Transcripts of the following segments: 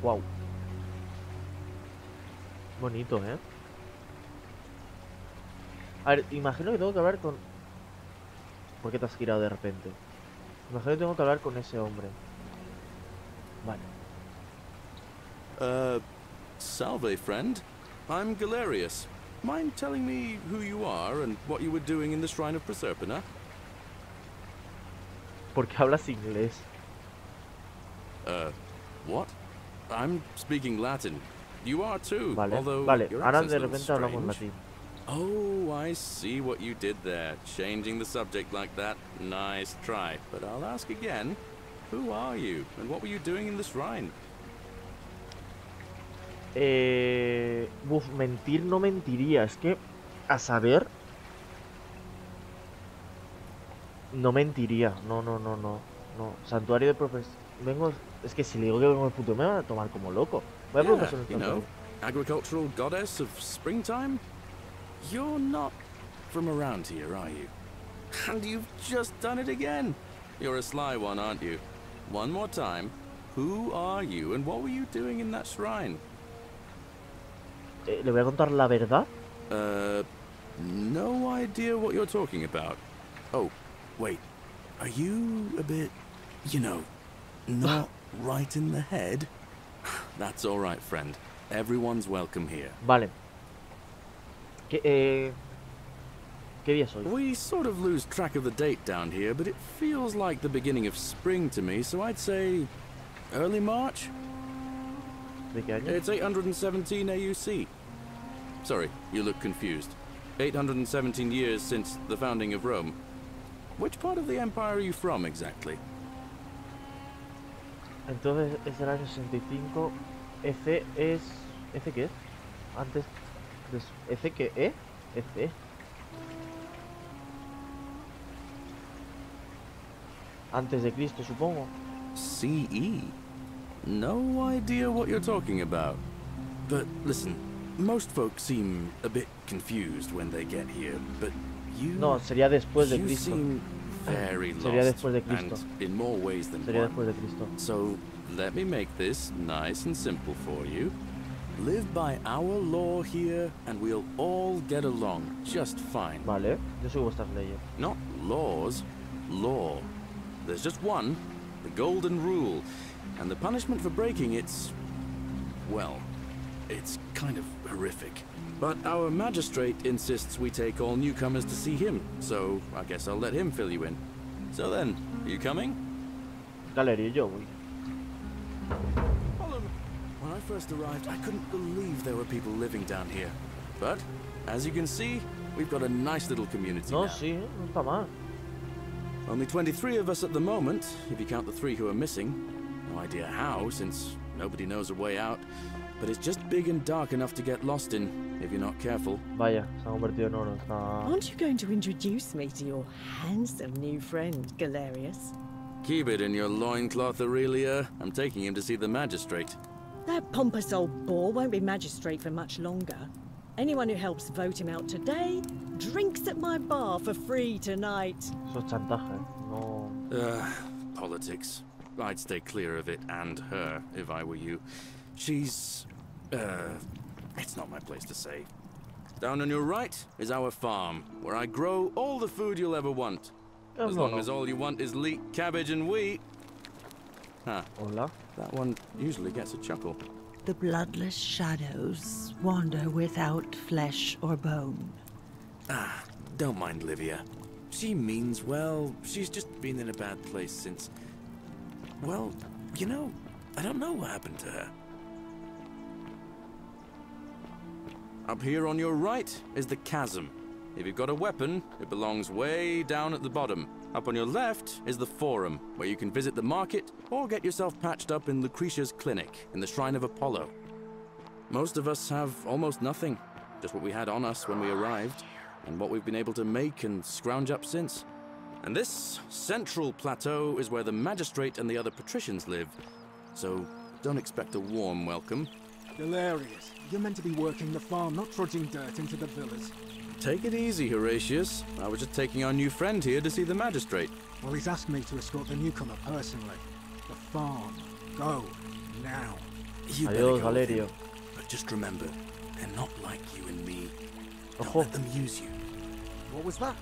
Wow. Bonito, ¿eh? A ver, imagino que tengo que hablar con... ¿Por qué te has girado de repente? Imagino que tengo que hablar con ese hombre. Vale. Salve, friend. I'm Galerius. Mind telling me who you are and what you were doing in the Shrine of Proserpina? ¿Por qué hablas inglés? What? I'm speaking Latin. You are too, Vale, although vale. your Ahora accent's de a little repente hablamos strange. latín. Oh, I see what you did there. Changing the subject like that. Nice try. But I'll ask again. Who are you? And what were you doing in the shrine? Mentir no mentiría. Es que, a saber... No mentiría. No. Santuario de profes... Vengo... Es que si le digo que vengo del futuro me van a tomar como loco. Voy a preguntar sobre el you know, santuario. agricultural goddess of springtime? You're not from around here, are you? And you've just done it again. You're a sly one, aren't you? One more time. Who are you and what were you doing in that shrine? Le voy a contar la verdad. No idea what you're talking about. Oh, wait. Are you a bit, you know, not right in the head? That's all right, friend. Everyone's welcome here. Vale. ¿Qué día soy? We sort of lose track of the date down here, but it feels like the beginning of spring to me, so I'd say early March? ¿De qué año? It's 817 AUC. Sorry, you look confused. 817 years since the founding of Rome. Which part of the empire are you from exactly? Entonces es del año 65. F es... ¿F qué es? Antes... ¿F qué? ¿E? F. Antes de Cristo, supongo. CE? No idea what you're talking about. But listen, most folks seem a bit confused when they get here, but you... No, sería después de you Cristo. seem very Sería lost, después de Cristo. and in more ways than Sería one. después de Cristo. So, let me make this nice and simple for you. Live by our law here, and we'll all get along just fine. Vale, yo sigo vuestras leyes. Not laws, law. There's just one, the golden rule, and the punishment for breaking it's... well, it's kind of horrific. But our magistrate insists we take all newcomers to see him, so I guess I'll let him fill you in. So then, are you coming? Galería, yo voy. When I first arrived, I couldn't believe there were people living down here. But, as you can see, we've got a nice little community No, now. sí, no está mal. Only 23 of us at the moment, if you count the 3 who are missing. No idea how, since nobody knows a way out. But it's just big and dark enough to get lost in, if you're not careful. Vaya, se ha convertido en oro. Está... Aren't you going to introduce me to your handsome new friend, Galerius? Keep it in your loincloth, Aurelia. I'm taking him to see the magistrate. That pompous old bore won't be magistrate for much longer. Anyone who helps vote him out today drinks at my bar for free tonight. Eso es chantaje, no... Politics. I'd stay clear of it, and her, if I were you. She's... it's not my place to say. Down on your right is our farm, where I grow all the food you'll ever want. As long as all you want is leek, cabbage, and wheat. Huh. Hola. That one usually gets a chuckle. The bloodless shadows wander without flesh or bone. Ah, don't mind Livia. She means well. She's just been in a bad place since... well, you know, I don't know what happened to her. Up here on your right is the chasm. If you've got a weapon, it belongs way down at the bottom. Up on your left is the forum, where you can visit the market or get yourself patched up in Lucretia's clinic in the Shrine of Apollo. Most of us have almost nothing, just what we had on us when we arrived, and what we've been able to make and scrounge up since. And this central plateau is where the magistrate and the other patricians live, so don't expect a warm welcome. Hilarious. You're meant to be working the farm, not trudging dirt into the villas. Take it easy, Horatius. I was just taking our new friend here to see the magistrate. Well, he's asked me to escort the newcomer personally. The farm. Go. Now. You better Adiós, go with Valerio. him. But just remember, they're not like you and me. Don't Ojo. let them use you. What was that?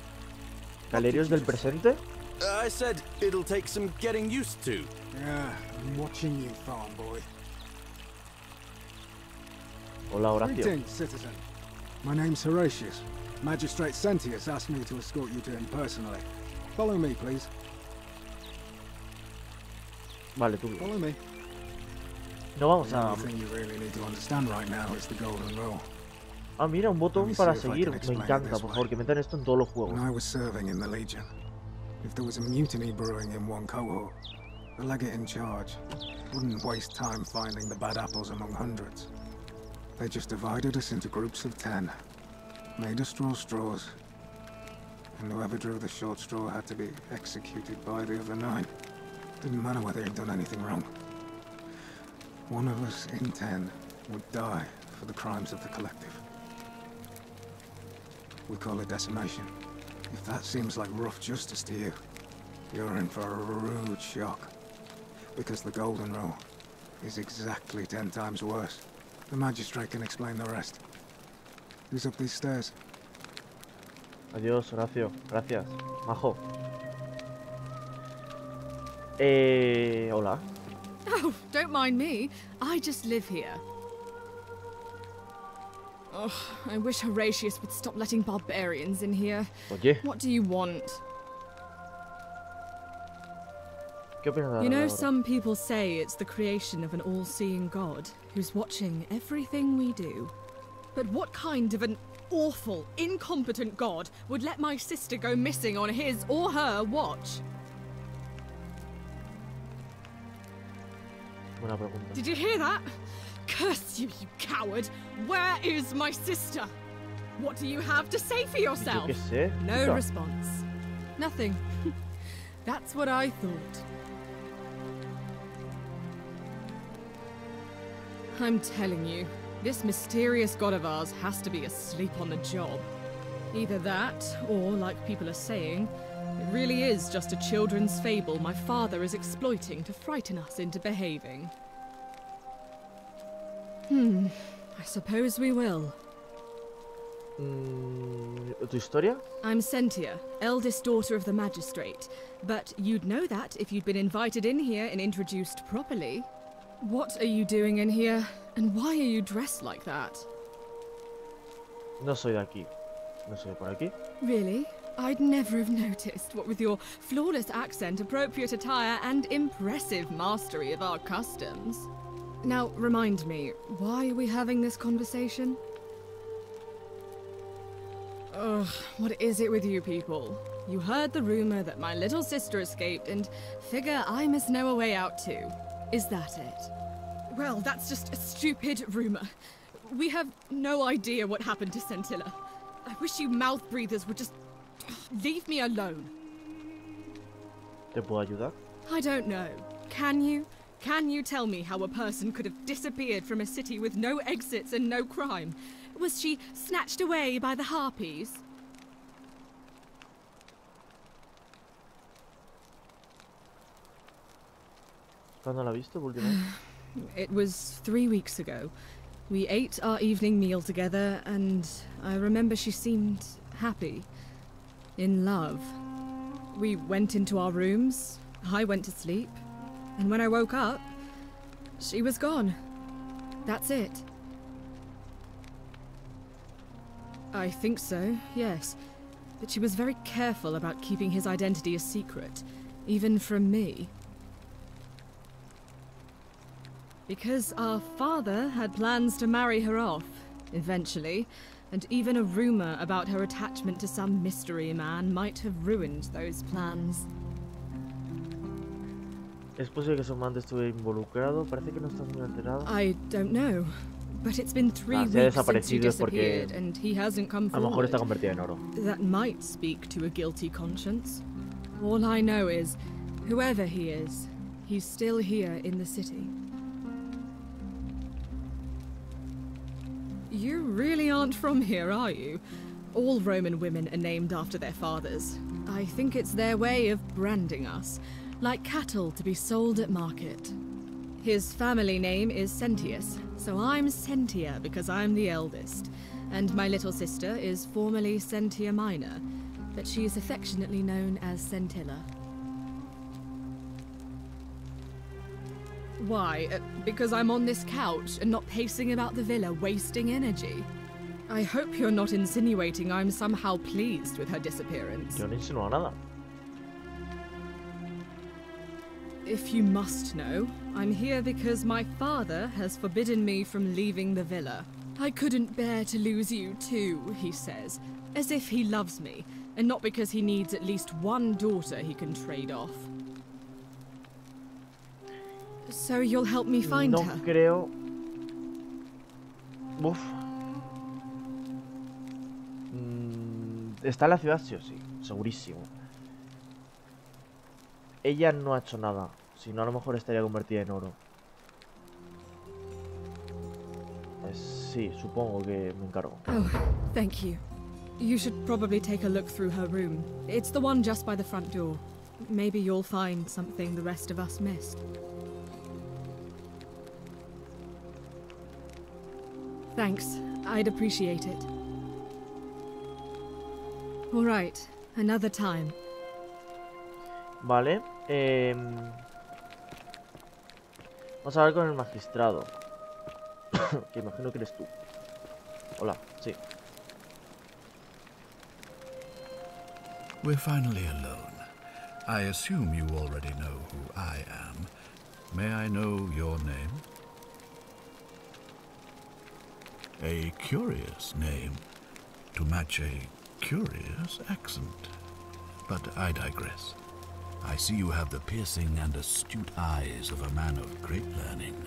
¿Galerios del presente? I said it'll take some getting used to. Yeah, I'm watching you, farm boy. Hola, Horacio. Greetings, citizen. My name's Horatius. Magistrate Sentius asked me to escort you to him personally. Follow me, please. Vale, tú. Follow me. No vamos The a... only thing you really need to understand right now is the golden rule. Ah, mira, un botón Let me para see if I seguir. can Me explain it encanta, this por way. favor, que metan esto en todos los juegos. When I was serving in the Legion, if there was a mutiny brewing in one cohort, the legate in charge wouldn't waste time finding the bad apples among hundreds. They just divided us into groups of 10, made us draw straws, and whoever drew the short straw had to be executed by the other 9. Didn't matter whether he'd done anything wrong. One of us in 10 would die for the crimes of the collective. We call it decimation. If that seems like rough justice to you, you're in for a rude shock. Because the golden rule is exactly 10 times worse. The magistrate can explain the rest. Who's up these stairs? Adiós, Horacio. Gracias. Majo. Hola. Oh, don't mind me. I just live here. Oh, I wish Horatius would stop letting barbarians in here. Oye, What do you want? ¿qué opinas de la You know, regla ahora? some people say it's the creation of an all-seeing God who's watching everything we do. But what kind of an awful, incompetent God would let my sister go missing on his or her watch? Buena pregunta. Did you hear that? Curse you, you coward! Where is my sister? What do you have to say for Yo yourself? qué sé. No chica. response. Nothing. That's what I thought. I'm telling you, this mysterious god of ours has to be asleep on the job. Either that, or, like people are saying, it really is just a children's fable my father is exploiting to frighten us into behaving. I suppose we will. ¿Tu historia? I'm Sentia, eldest daughter of the magistrate, but you'd know that if you'd been invited in here and introduced properly. What are you doing in here, and why are you dressed like that? No soy de aquí. No soy de por aquí. Really? I'd never have noticed, what with your flawless accent, appropriate attire, and impressive mastery of our customs. Now, remind me, why are we having this conversation? Ugh, what is it with you people? You heard the rumor that my little sister escaped and figure I must know a way out too. Is that it? Well, that's just a stupid rumor. We have no idea what happened to Scintilla. I wish you mouth breathers would just leave me alone. ¿Te puedo ayudar? I don't know. Can you? Can you tell me how a person could have disappeared from a city with no exits and no crime? Was she snatched away by the harpies? ¿Cuándo la has visto por última vez? It was 3 weeks ago. We ate our evening meal together, and I remember she seemed happy. In love. We went into our rooms, I went to sleep, and when I woke up, she was gone. That's it. I think so, yes. But she was very careful about keeping his identity a secret, even from me. Because our father had plans to marry her off, eventually, and even a rumor about her attachment to some mystery man might have ruined those plans. Es posible que su amante estuviera involucrado. Parece que no está muy alterado. I don't know, but it's been 3 Se ha weeks since he desaparecido es porque disappeared, and he hasn't come a lo mejor forward. está convertida en oro. That might speak to a guilty conscience. All I know is, whoever he is, he's still here in the city. You really aren't from here, are you? All Roman women are named after their fathers. I think it's their way of branding us, like cattle to be sold at market. His family name is Sentius, so I'm Sentia because I'm the eldest. And my little sister is formerly Sentia Minor, but she is affectionately known as Sentilla. Why? Because I'm on this couch and not pacing about the villa, wasting energy. I hope you're not insinuating I'm somehow pleased with her disappearance. Yo no insinúo nada. If you must know, I'm here because my father has forbidden me from leaving the villa. I couldn't bear to lose you too, he says, as if he loves me, and not because he needs at least one daughter he can trade off. So you'll help me find her? No creo... Uf. Está en la ciudad sí o sí, segurísimo. Ella no ha hecho nada, si no a lo mejor estaría convertida en oro. Sí, supongo que me encargo. Oh, thank you. You should probably take a look through her room. It's the one just by the front door. Maybe you'll find something the rest of us missed. Thanks. I'd appreciate it. All right. Another time. Vale. Vamos a hablar con el magistrado. Que imagino que eres tú. Hola, sí. We're finally alone. I assume you already know who I am. May I know your name? A curious name to match a curious accent. But I digress. I see you have the piercing and astute eyes of a man of great learning.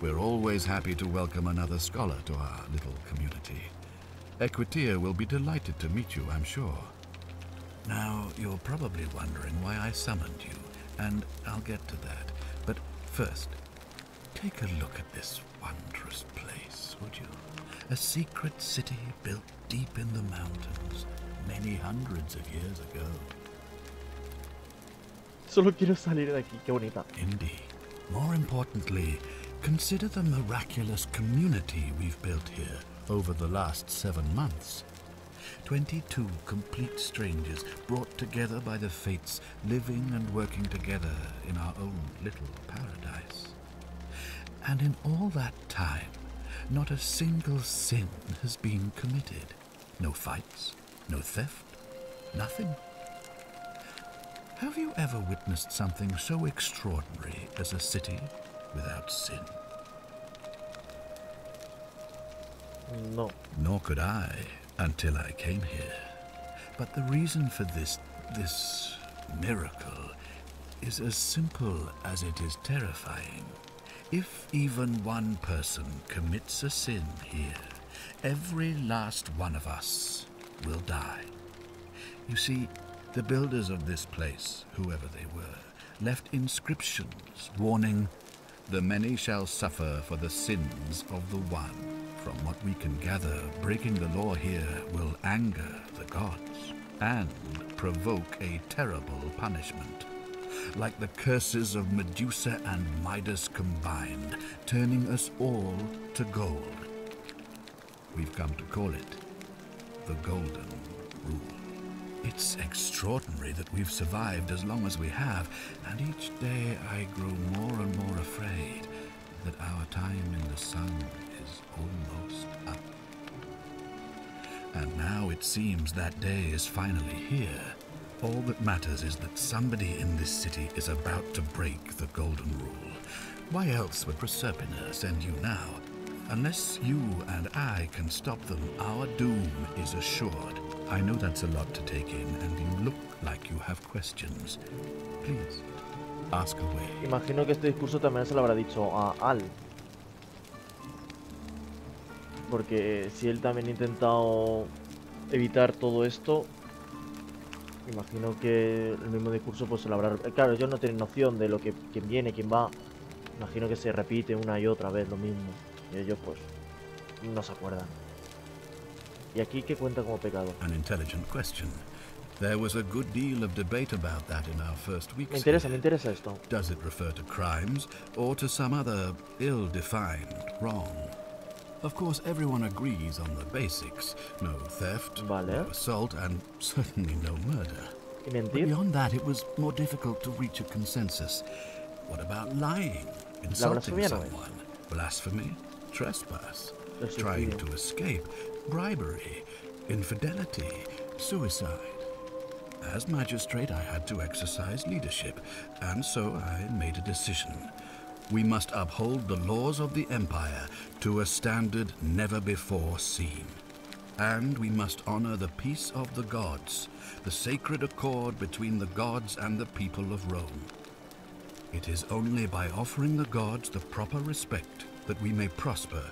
We're always happy to welcome another scholar to our little community. Equitia will be delighted to meet you, I'm sure. Now, you're probably wondering why I summoned you, and I'll get to that. But first, take a look at this wondrous place, would you? A secret city built deep in the mountains, many hundreds of years ago. Solo quiero salir de aquí, qué bonita. Indeed. More importantly, consider the miraculous community we've built here over the last 7 months. 22 complete strangers brought together by the fates, living and working together in our own little paradise. And in all that time, not a single sin has been committed. No fights, no theft, nothing. Have you ever witnessed something so extraordinary as a city without sin? No. Nor could I, until I came here. But the reason for this miracle is as simple as it is terrifying. If even one person commits a sin here, every last one of us will die. You see, the builders of this place, whoever they were, left inscriptions warning, "The many shall suffer for the sins of the one." From what we can gather, breaking the law here will anger the gods and provoke a terrible punishment. Like the curses of Medusa and Midas combined, turning us all to gold. We've come to call it the Golden Rule. It's extraordinary that we've survived as long as we have, and each day I grow more and more afraid that our time in the sun is almost up. And now it seems that day is finally here. All that matters is that somebody in this city is about to break the Golden Rule. Why else would Proserpina send you now? Unless you and I can stop them, our doom is assured. I know that's a lot to take in, and you look like you have questions. Please, ask away. Imagino que este discurso también se lo habrá dicho a Al. Porque si él también ha intentado evitar todo esto, imagino que el mismo discurso pues se lo habrá... Claro, ellos no tienen noción de lo que quién viene, quién va. Imagino que se repite una y otra vez lo mismo. Y ellos pues no se acuerdan. ¿Y aquí qué cuenta como pecado? An intelligent question. There was a good deal of debate about that in our first weeks. Me interesa esto. Does it refer to crimes or to some other ill-defined wrong? Of course, everyone agrees on the basics. No theft, no assault, and certainly no murder. But beyond that, it was more difficult to reach a consensus. What about lying, insulting someone, blasphemy, trespass, trying to escape, bribery, infidelity, suicide? As magistrate, I had to exercise leadership, and so I made a decision. We must uphold the laws of the Empire to a standard never before seen. And we must honor the peace of the gods, the sacred accord between the gods and the people of Rome. It is only by offering the gods the proper respect that we may prosper,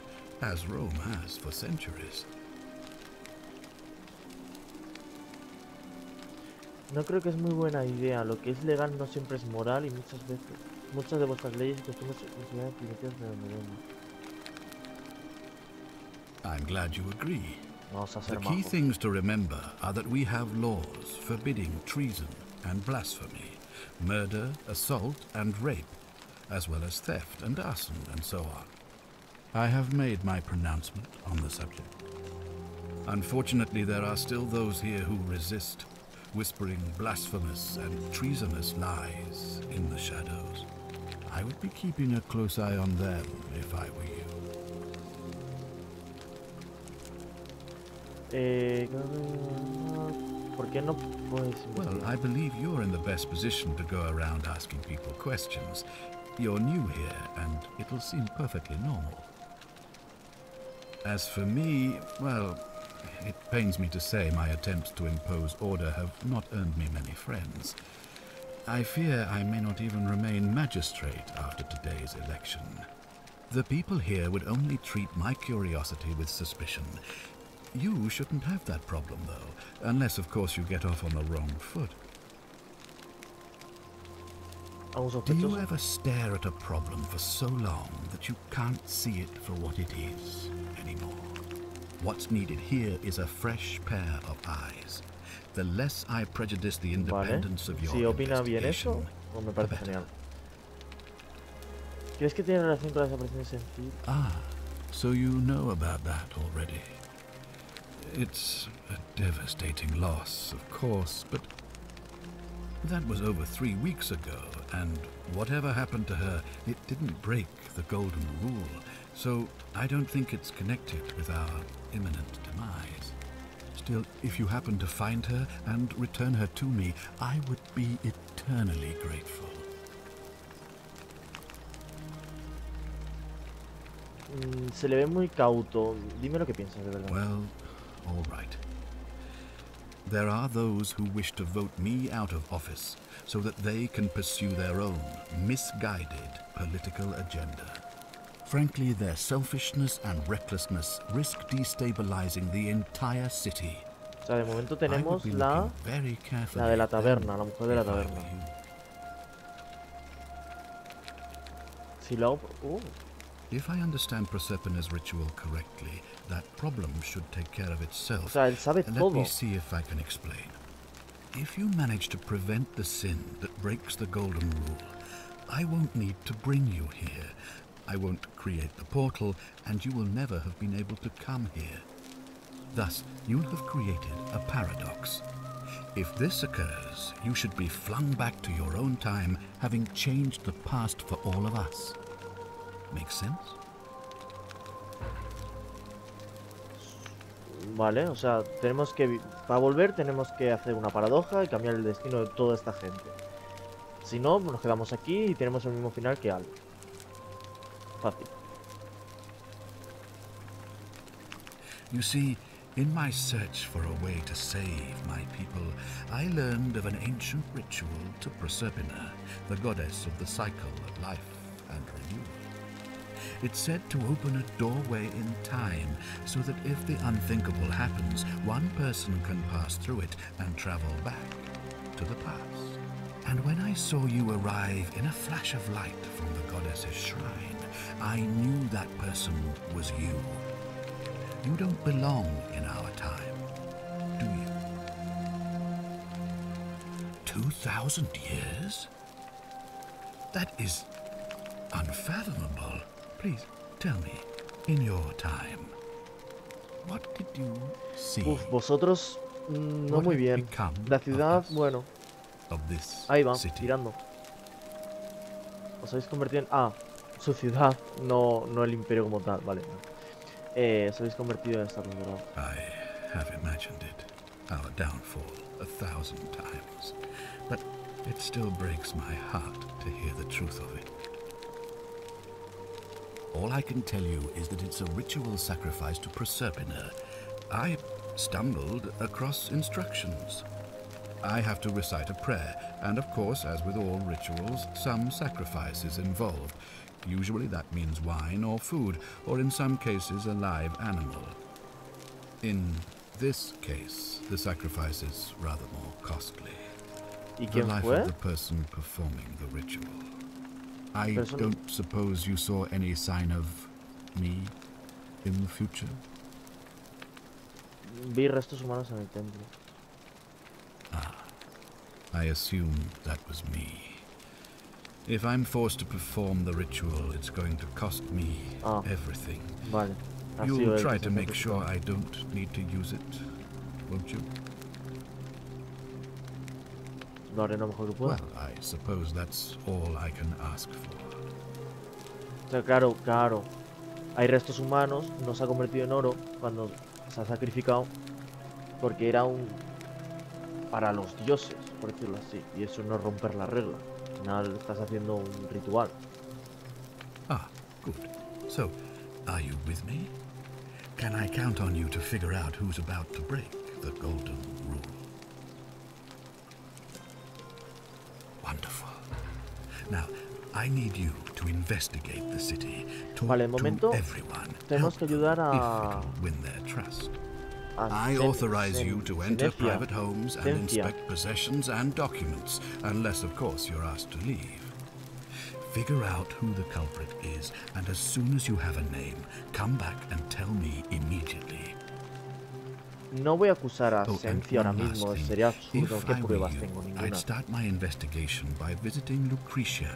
as Rome has for centuries. No creo que es muy buena idea. Lo que es legal no siempre es moral y muchas de vuestras leyes y costumbres se consideran primitivas de donde vengo. I'm glad you agree. Vamos a ser The key majos. things to remember are that we have laws forbidding treason and blasphemy, murder, assault and rape, as well as theft and arson and so on. I have made my pronouncement on the subject. Unfortunately, there are still those here who resist, whispering blasphemous and treasonous lies in the shadows. I would be keeping a close eye on them if I were you. ¿Por qué no puedes Well, I believe you're in the best position to go around asking people questions. You're new here, and it'll seem perfectly normal. As for me, well, it pains me to say my attempts to impose order have not earned me many friends. I fear I may not even remain magistrate after today's election. The people here would only treat my curiosity with suspicion. You shouldn't have that problem, though, unless, of course, you get off on the wrong foot. Do you ever stare at a problem for so long that you can't see it for what it is anymore? What's needed here is a fresh pair of eyes. The less I prejudice the independence of your si opina bien eso, pues me parece genial. ¿Crees que tiene relación con las apariciones sencillas? Ah, so you know about that already. It's a devastating loss, of course, but that was over 3 weeks ago, and whatever happened to her, it didn't break the golden rule, so I don't think it's connected with our imminent demise. Still, if you happen to find her and return her to me, I would be eternally grateful. Se le ve muy cauto. Dime lo que piensas, de verdad. Well, all right. There are those who wish to vote me out of office so that they can pursue their own misguided political agenda. Frankly, their selfishness and recklessness risk destabilizing the entire city. O sea, de momento tenemos la de la taberna, la mujer de la taberna. Si lo hago... If I understand Prosperina's ritual correctly, that problem should take care of itself. O sea, él sabe todo. Let me see if I can explain. If you manage to prevent the sin that breaks the golden rule, I won't need to bring you here. I won't create the portal, and you will never have been able to come here. Thus, you'll have created a paradox. If this occurs, you should be flung back to your own time, having changed the past for all of us. Make sense? Vale, o sea, tenemos que... Para volver tenemos que hacer una paradoja y cambiar el destino de toda esta gente. Si no, nos quedamos aquí y tenemos el mismo final que Al. Fácil. You see, in my search for a way to save my people, I learned of an ancient ritual to Proserpina, the goddess of the cycle of life and renewal. It's said to open a doorway in time, so that if the unthinkable happens, one person can pass through it and travel back to the past. And when I saw you arrive in a flash of light from the goddess's shrine, I knew that person was you. You don't belong in our time, do you? 2,000 years? That is unfathomable. Please tell me, in your time, what did you see? Uf, vosotros no What muy had bien. become La ciudad, of us, bueno, of this ahí va, city? tirando. Os habéis convertido en... Ah, su ciudad, no el imperio como tal, vale. Os habéis convertido en esta ¿verdad? I have imagined it, our downfall, 1,000 times. But it still breaks my heart to hear the truth of it. All I can tell you is that it's a ritual sacrifice to Proserpina. I stumbled across instructions. I have to recite a prayer, and of course, as with all rituals, some sacrifice is involved. Usually that means wine or food, or in some cases a live animal. In this case, the sacrifice is rather more costly. ¿Y The quién life fue? of the person performing the ritual. I Person- don't suppose you saw any sign of me in the future? Vi restos humanos en el templo. I assumed that was me. If I'm forced to perform the ritual, it's going to cost me everything. Vale. Ha sido You'll él try que to se make sacrificó. sure I don't need to use it, won't you? Lo haré lo mejor que pueda. Well, I suppose that's all I can ask for. O sea, claro. Hay restos humanos, no se ha convertido en oro cuando se ha sacrificado. Porque era para los dioses, por decirlo así. Y eso no es romper la regla. Al final estás haciendo un ritual. Ah, good. So, are you with me? Can I count on you to figure out who's about to break the golden rule? Wonderful. Now, I need you to investigate the city. Talk Vale, de momento to everyone. tenemos que Help them ayudar if we a... can win their trust. a I authorize you to enter Sinecia. private homes and Sinencia. inspect possessions and documents, unless, of course, you're asked to leave. Figure out who the culprit is, and as soon as you have a name, come back and tell me immediately. No voy a acusar a Oh, and Sencia ahora one last mismo, thing. sería absurdo. If ¿Qué I were pruebas you, tengo? I'd Ninguna. start my investigation by visiting Lucretia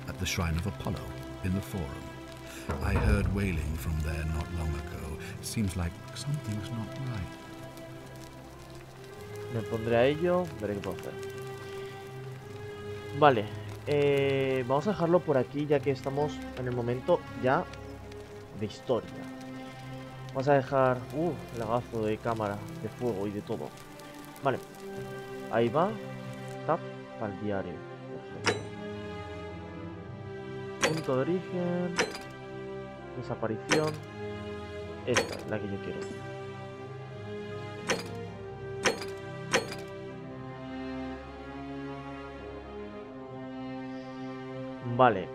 at the shrine of Apollo in the Forum. I heard wailing from there not long ago. Seems like something's not right. Me pondré a ello, veré qué puedo hacer. Vale, vamos a dejarlo por aquí ya que estamos en el momento ya de historia. Vamos a dejar... lagazo de cámara, de fuego y de todo. Vale, ahí va. Tap para el diario. Perfecto. Punto de origen. Desaparición. Esta es la que yo quiero. Vale,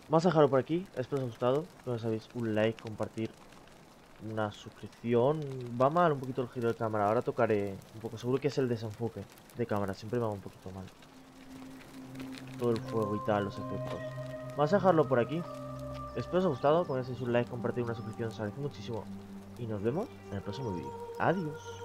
vamos a dejarlo por aquí. Espero os haya gustado. Como sabéis, un like, compartir, una suscripción. Va mal un poquito el giro de cámara. Ahora tocaré un poco. Seguro que es el desenfoque de cámara. Siempre me va un poquito mal. Todo el fuego y tal, los efectos. Vamos a dejarlo por aquí. Espero os haya gustado. Como sabéis, un like, compartir, una suscripción. Os agradece muchísimo. Y nos vemos en el próximo vídeo. Adiós.